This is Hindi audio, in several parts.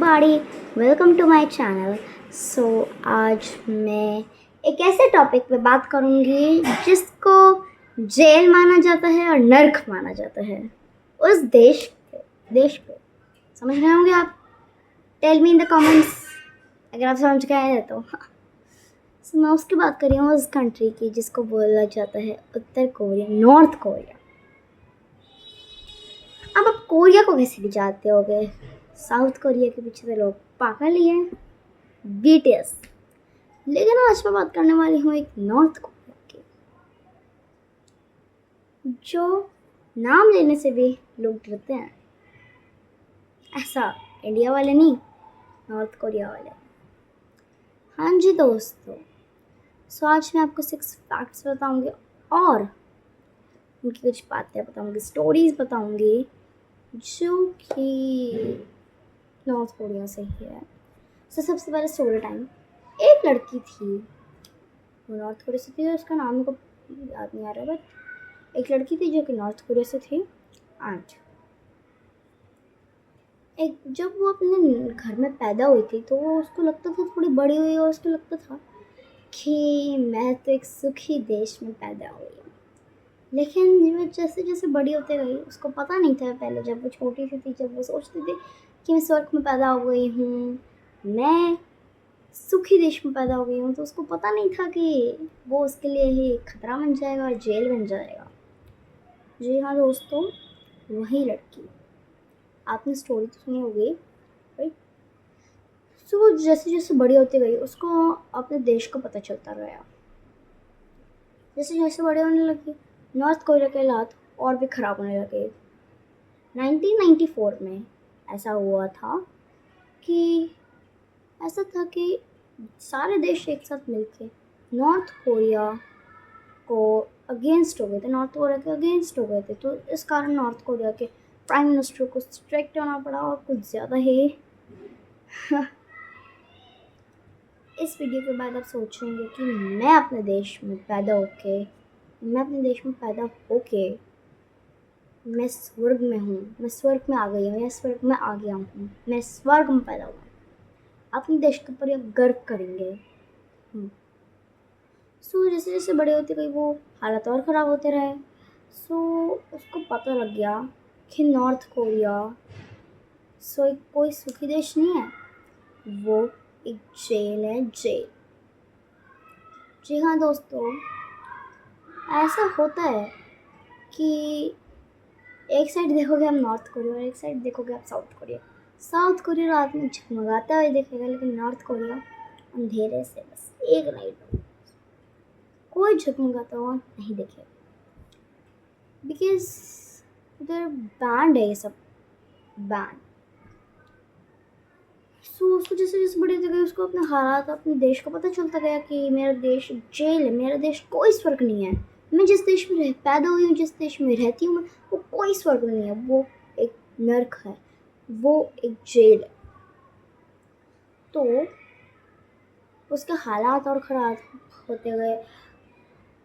everybody, welcome to my channel. आज मैं एक ऐसे टॉपिक पे बात करूँगी जिसको जेल माना जाता है और नर्क माना जाता है उस देश पे समझ गए होंगे आप? Tell me in the comments अगर आप समझ गए हैं तो। मैं उसकी बात कर रही हूँ उस कंट्री की जिसको बोला जाता है उत्तर कोरिया, नॉर्थ कोरिया। अब आप कोरिया को कैसे भी जानते होगे? साउथ कोरिया के पीछे तो लोग पागल ही हैं, BTS। लेकिन आज मैं बात करने वाली हूँ एक नॉर्थ कोरिया की, जो नाम लेने से भी लोग डरते हैं। ऐसा इंडिया वाले नहीं, नॉर्थ कोरिया वाले। हाँ जी दोस्तों, आज मैं आपको 6 फैक्ट्स बताऊंगी और उनकी कुछ बातें बताऊंगी, स्टोरीज बताऊंगी जो कि नॉर्थ कोरिया से ही है। सबसे पहले स्टोरी टाइम। एक लड़की थी, वो नॉर्थ कोरिया से थी, उसका नाम को याद नहीं आ रहा, बट एक लड़की थी जो कि नॉर्थ कोरिया से थी। एंड जब वो अपने घर में पैदा हुई थी तो उसको लगता था थोड़ी बड़ी हुई, और उसको लगता था कि मैं तो एक सुखी देश में पैदा हुई हूँ। लेकिन वो जैसे जैसे बड़ी होते गई उसको पता नहीं था, पहले जब वो छोटी सी थी, जब वो सोचती थी कि मैं स्वर्ग में पैदा हो गई हूँ, मैं सुखी देश में पैदा हो गई हूँ, तो उसको पता नहीं था कि वो उसके लिए ही खतरा बन जाएगा और जेल बन जाएगा। जी हाँ दोस्तों, वही लड़की। आपने स्टोरी तो सुनी होगी, राइट? वो जैसे जैसे बड़ी होती गई उसको अपने देश को पता चलता गया। जैसे जैसे बड़े होने लगी, नॉर्थ कोरिया के हालात और भी ख़राब होने लगे। 1994 में ऐसा हुआ था कि सारे देश एक साथ मिलके नॉर्थ कोरिया को अगेंस्ट हो गए थे, नॉर्थ कोरिया के अगेंस्ट हो गए थे। तो इस कारण नॉर्थ कोरिया के प्राइम मिनिस्टर को स्ट्रिक्ट होना पड़ा और कुछ ज़्यादा ही। इस वीडियो के बाद आप सोचेंगे कि मैं अपने देश में पैदा होके मैं स्वर्ग में हूँ, मैं स्वर्ग में आ गई हूँ या स्वर्ग में आ गया हूँ, मैं स्वर्ग में पैदा हुआ। अपने देश के ऊपर गर्व करेंगे। जैसे जैसे बड़े होते गए वो हालत और ख़राब होते रहे। उसको पता लग गया कि नॉर्थ कोरिया कोई सुखी देश नहीं है, वो एक जेल है, जेल। जी हाँ दोस्तों, ऐसा होता है कि एक साइड देखोगे हम नॉर्थ कोरिया और एक साइड देखोगे आप साउथ कोरिया। साउथ कोरिया रात में झगमगाता हुआ दिखेगा, लेकिन नॉर्थ कोरिया अंधेरे से बस एक नाइट में कोई झगमगाता हुआ नहीं दिखेगा, बिकॉज उधर बैंड है, ये सब बैंड। उसको जैसे जैसे बड़ी होती गई उसको अपने हालात, अपने देश को पता चलता गया कि मेरा देश जेल है, मेरा देश कोई स्वर्ग नहीं है। मैं जिस देश में पैदा हुई हूँ, जिस देश में रहती हूँ, वो कोई स्वर्ग नहीं है, वो एक नर्क है, वो एक जेल है। तो उसके हालात और ख़राब होते गए।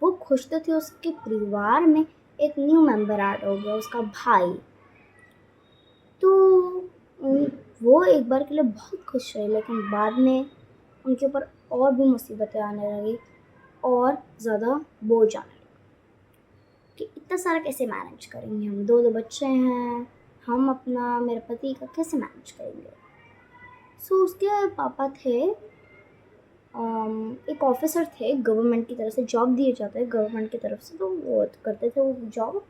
वो खुश तो थे, उसके परिवार में एक न्यू मेंबर ऐड हो गया, उसका भाई। तो वो एक बार के लिए बहुत खुश रहे, लेकिन बाद में उनके ऊपर और भी मुसीबतें आने लगी और ज़्यादा बोझ आने लगा कि इतना सारा कैसे मैनेज करेंगे, हम दो बच्चे हैं, हम अपना मेरे पति का कैसे मैनेज करेंगे। उसके पापा थे, एक ऑफिसर थे, गवर्नमेंट की तरफ से जॉब दिए जाते हैं गवर्नमेंट की तरफ से, तो वो करते थे वो जॉब।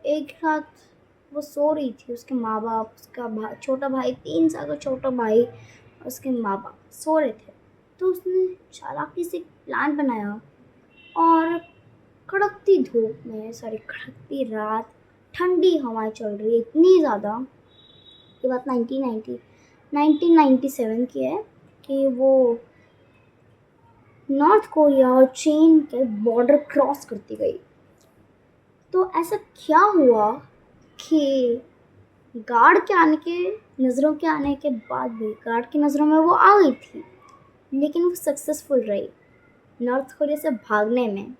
एक रात वो सो रही थी, उसके माँ बाप, उसका छोटा भाई, 3 साल का छोटा भाई, उसके माँ बाप सो रहे थे। तो उसने चालाकी से प्लान बनाया और कड़कती धूप में, कड़कती रात, ठंडी हवाएं चल रही है इतनी ज़्यादा। ये बात 1997 की है कि वो नॉर्थ कोरिया और चीन के बॉर्डर क्रॉस करती गई। तो ऐसा क्या हुआ कि गार्ड के नज़रों के आने के बाद भी, गार्ड की नज़रों में वो आ गई थी, लेकिन वो सक्सेसफुल रही नॉर्थ कोरिया से भागने में।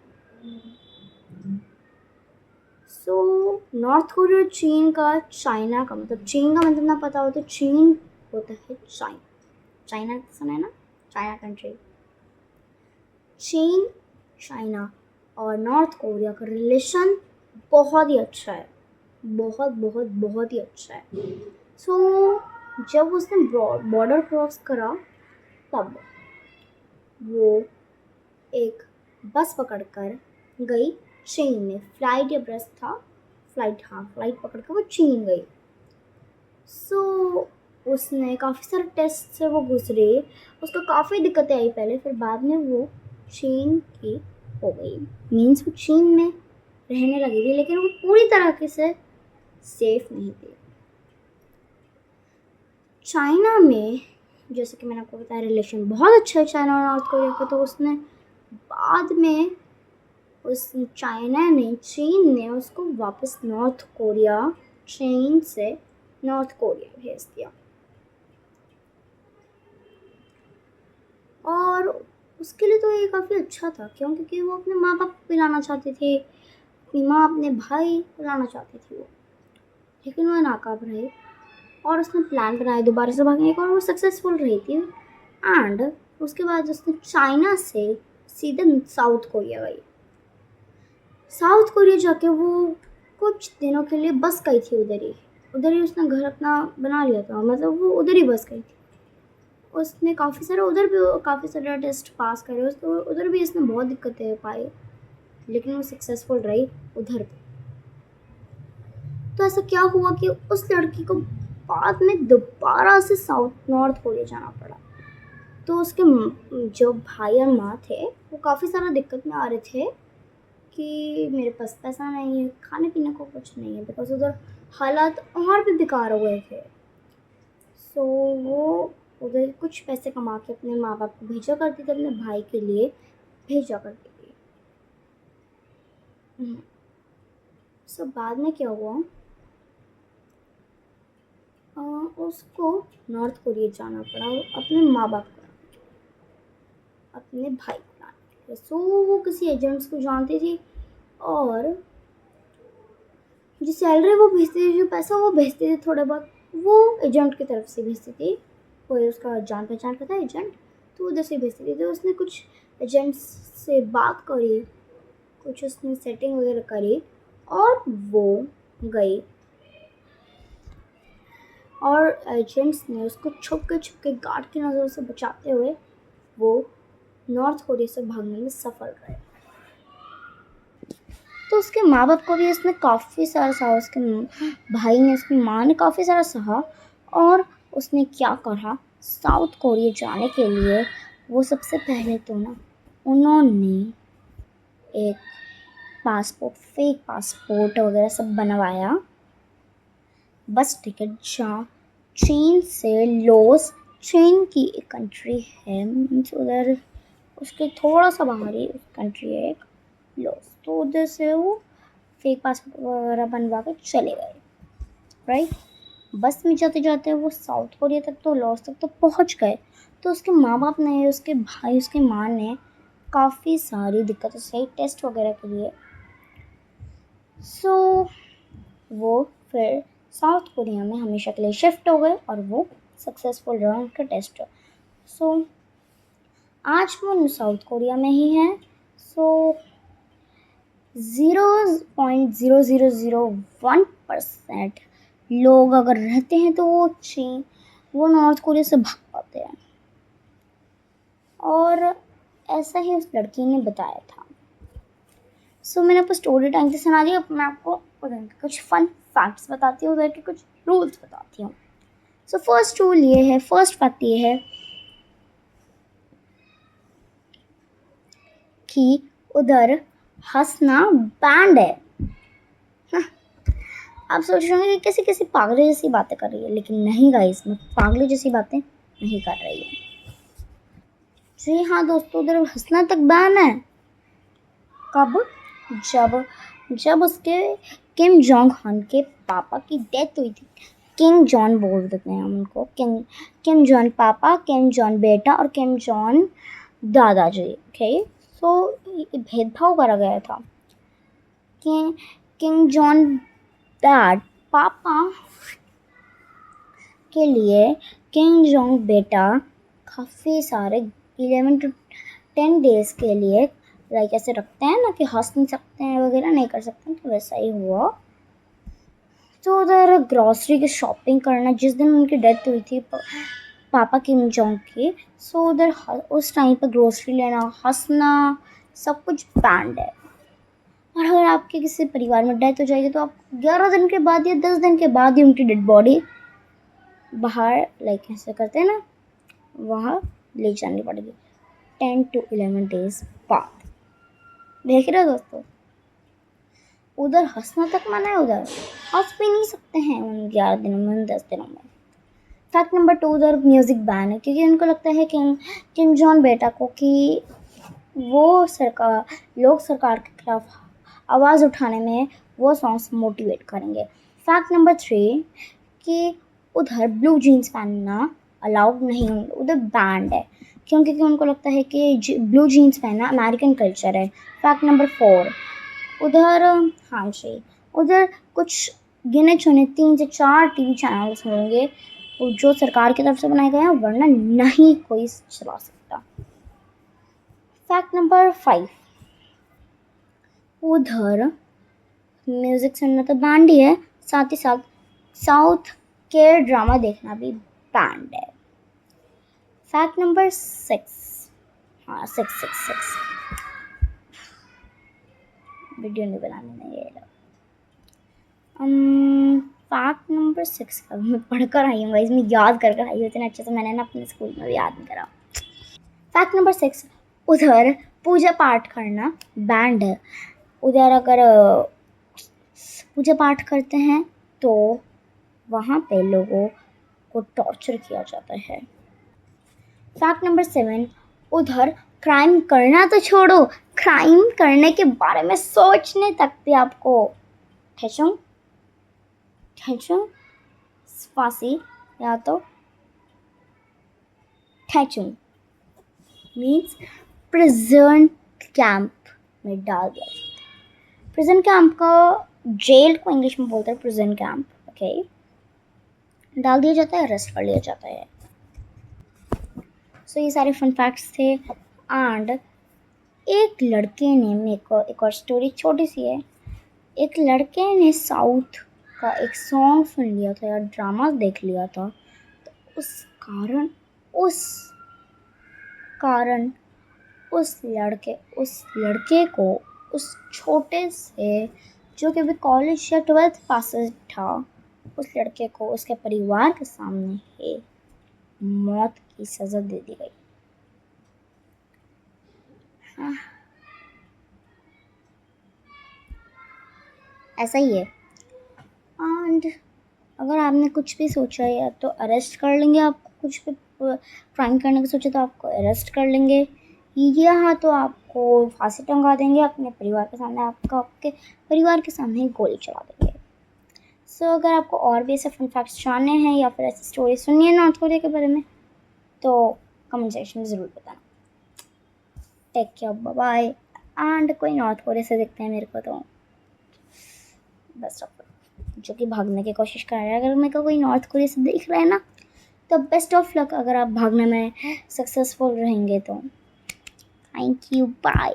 सो नॉर्थ कोरिया और चीन का, चाइना का मतलब, चीन का मतलब ना पता हो तो चीन होता है चाइना। चाइना सुना है ना, चाइना कंट्री। चीन, चाइना और नॉर्थ कोरिया का रिलेशन बहुत ही अच्छा है, बहुत बहुत बहुत ही अच्छा है। सो जब उसने बॉर्डर क्रॉस करा तब वो एक बस पकड़कर गई चीन में। फ्लाइट या बस था, फ्लाइट, हाँ फ्लाइट पकड़ कर वो चीन गई। सो उसने काफ़ी सारे टेस्ट से वो गुजरी, उसको काफ़ी दिक्कतें आई पहले, फिर बाद में वो चीन की हो गई। मीन्स वो चीन में रहने लगी थी, लेकिन वो पूरी तरीके से सेफ नहीं थी। चाइना में जैसे कि मैंने आपको बताया रिलेशन बहुत अच्छा है चाइना और नॉर्थ कोरिया का, तो उसने बाद में उस चाइना ने, चीन ने उसको वापस नॉर्थ कोरिया, चीन से नॉर्थ कोरिया भेज दिया। और उसके लिए तो ये काफ़ी अच्छा था, क्यों? क्योंकि वो अपने माँ बाप को लाना चाहती थी, अपनी माँ अपने भाई को लाना चाहती थी वो, लेकिन वो नाकाम रही। और उसने प्लान बनाया दोबारा से भागने का, और वो सक्सेसफुल रही थी। एंड उसके बाद उसने चाइना से सीधे साउथ कोरिया गई। साउथ कोरिया जाके वो कुछ दिनों के लिए बस गई थी उधर ही उसने घर अपना बना लिया था, मतलब वो उधर ही बस गई थी। उसने उधर भी काफ़ी सारे टेस्ट पास करे, उसको उधर भी इसने बहुत दिक्कतें पाई, लेकिन वो सक्सेसफुल रही उधर भी। तो ऐसा क्या हुआ कि उस लड़की को बाद में दोबारा से साउथ नॉर्थ कोरिया जाना पड़ा। तो उसके जो भाई और माँ थे वो काफ़ी सारा दिक्कत में आ रहे थे कि मेरे पास पैसा नहीं है, खाने पीने को कुछ नहीं है, बिकॉज उधर हालात और भी बेकार हो गए थे। सो वो उधर कुछ पैसे कमा के अपने माँ बाप को भेजा करती थी, अपने भाई के लिए भेजा करती थी। सो बाद में क्या हुआ, उसको नॉर्थ कोरिया जाना पड़ा अपने माँ बाप को, अपने भाई को लाने के लिए। सो वो किसी एजेंट्स को जानती थी, और जो सैलरी वो भेजती थी, जो पैसा वो भेजती थी थोड़ा बहुत, वो एजेंट की तरफ से भेजती थी। कोई उसका जान पहचान का था एजेंट, तो उधर से भेजती थी। तो उसने कुछ एजेंट्स से बात करी, कुछ उसने सेटिंग वगैरह करी, और वो गई। और एजेंट्स ने उसको छुप के गार्ड की नज़रों से बचाते हुए वो नॉर्थ कोरिया से भागने में सफल रहे। तो उसके माँ बाप को भी उसने काफ़ी सारा सहा, उसके भाई ने, उसकी माँ ने काफ़ी सारा सहा। और उसने क्या करा, साउथ कोरिया जाने के लिए वो सबसे पहले तो ना उन्होंने एक पासपोर्ट, फेक पासपोर्ट वगैरह सब बनवाया, बस टिकट, जहाँ चीन से लॉस, चीन की एक कंट्री है, मीन्स उधर उसके थोड़ा सा बाहर ही कंट्री है एक, लॉस। तो उधर से वो फेक पासपोर्ट वगैरह बनवा के चले गए, राइट। बस में जाते जाते वो साउथ कोरिया तक, तो लॉस तक तो पहुंच गए। तो उसके माँ बाप ने, उसके भाई, उसकी माँ ने काफ़ी सारी दिक्कतें सही टेस्ट वगैरह के लिए। सो वो फिर साउथ कोरिया में हमेशा के लिए शिफ्ट हो गए, और वो सक्सेसफुल रहा उनका टेस्ट। सो आज वो साउथ कोरिया में ही है। सो 0.0001% लोग अगर रहते हैं तो वो नॉर्थ कोरिया से भाग पाते हैं। और ऐसा ही उस लड़की ने बताया था। सो मैंने आपको स्टोरी टाइम से सुना दिया, अब मैं आपको उधर के कुछ फन फैक्ट्स बताती हूँ, उधर के कुछ रूल्स बताती हूँ। सो फर्स्ट फैक्ट ये है कि उधर हंसना बैंड है। आप सोच रहे होंगे कि कैसी कैसी पागलों जैसी बातें कर रही है, लेकिन नहीं गाइस, मैं पागलों जैसी बातें नहीं कर रही हूँ। जी हाँ दोस्तों, उधर हंसना तक बैन है। कब? जब उसके किम जोंग उन के पापा की डेथ हुई थी। किंग जॉन बोल देते हैं हम उनको, किम जॉन पापा, किम जॉन बेटा और किम जॉन दादाजी। ओके, सो भेदभाव करा गया था कि किंग जॉन डैड पापा के लिए किंग जॉन्ग बेटा काफ़ी सारे 11 to 10 days के लिए लाइक ऐसे रखते हैं ना कि हंस नहीं सकते हैं वगैरह नहीं कर सकते हैं, तो वैसा ही हुआ। तो उधर ग्रॉसरी की शॉपिंग करना, जिस दिन उनकी डेथ हुई थी पापा किम जोंग की, सो उधर उस टाइम पर ग्रॉसरी लेना, हंसना, सब कुछ बैंड है। और अगर आपके किसी परिवार में डेथ हो जाएगी तो आप 11 दिन के बाद या 10 दिन के बाद ही उनकी डेड बॉडी बाहर लाइक ऐसे करते हैं ना, वहाँ ले जानी पड़ेगी 10 to 11 days बाद। देख रहे हो दोस्तों, उधर हंसना तक मना है, उधर हंस भी नहीं सकते हैं उन 11 दिनों में, उन 10 दिनों में। फैक्ट नंबर 2, उधर म्यूज़िक बैन है क्योंकि उनको लगता है किम जॉन बेटा को कि वो लोग सरकार के खिलाफ आवाज़ उठाने में वो सॉन्ग्स मोटिवेट करेंगे। फैक्ट नंबर 3 कि उधर ब्लू जीन्स पहनना अलाउड नहीं, उधर बैंड है क्योंकि उनको लगता है कि ब्लू जीन्स पहनना अमेरिकन कल्चर है। फैक्ट नंबर 4, उधर हाँ जी, उधर कुछ गिने चुने 3 से 4 टीवी चैनल्स होंगे जो सरकार की तरफ से बनाए गए हैं, वरना नहीं कोई चला सकता। फैक्ट नंबर 5, उधर म्यूज़िक सुनना तो बैंड ही है, साथ ही साथ साउथ के ड्रामा देखना भी बैंड है। फैक्ट नंबर 6, हाँ 6 वीडियो नहीं बनाने में ये लोग। फैक्ट नंबर 6 का मैं पढ़कर आई हूँ, इसमें याद कर आई हूँ इतने अच्छे से, मैंने ना अपने स्कूल में भी याद नहीं करा। फैक्ट नंबर 6, उधर पूजा पाठ करना बैंड है। उधर अगर पूजा पाठ करते हैं तो वहाँ पे लोगों को टॉर्चर किया जाता है। फैक्ट नंबर 7, उधर क्राइम करना तो छोड़ो, क्राइम करने के बारे में सोचने तक भी आपको ठेचुंग फांसी या तो ठेचुंग मीन्स प्रिजन कैंप में डाल दिया जाता है। प्रिजन कैंप का जेल को इंग्लिश में बोलते हैं प्रिजन कैंप, ओके। डाल दिया जाता है, अरेस्ट कर लिया जाता है। सो ये सारे फन फैक्ट्स थे। एंड एक लड़के ने मेरे को एक और स्टोरी छोटी सी है। एक लड़के ने साउथ का एक सॉन्ग सुन लिया था या ड्रामा देख लिया था, तो उस लड़के को उस छोटे से जो कि अभी कॉलेज या 12th पास था, उस लड़के को उसके परिवार के सामने ही मौत की सज़ा दे दी गई। हाँ, ऐसा ही है। एंड अगर आपने कुछ भी सोचा या तो अरेस्ट कर लेंगे, आपको कुछ भी क्राइम करने का सोचा तो आपको अरेस्ट कर लेंगे, या तो आपको फांसी टंगा देंगे अपने परिवार के सामने, आपके परिवार के सामने ही गोली चला देंगे। सो अगर आपको और भी ऐसे फन फैक्ट्स जानने हैं या फिर ऐसी स्टोरी सुननी है नॉर्थ कोरिया के बारे में तो कमेंट सेक्शन में ज़रूर बताना। Take care, bye bye. And कोई नॉर्थ कोरिया से देखते हैं मेरे को तो बेस्ट ऑफ लक, जो कि भागने की कोशिश कर रहा है। अगर मेरे को कोई नॉर्थ कोरिया से देख रहा है ना तो बेस्ट ऑफ लक, अगर आप भागने में सक्सेसफुल रहेंगे तो। Thank you, bye.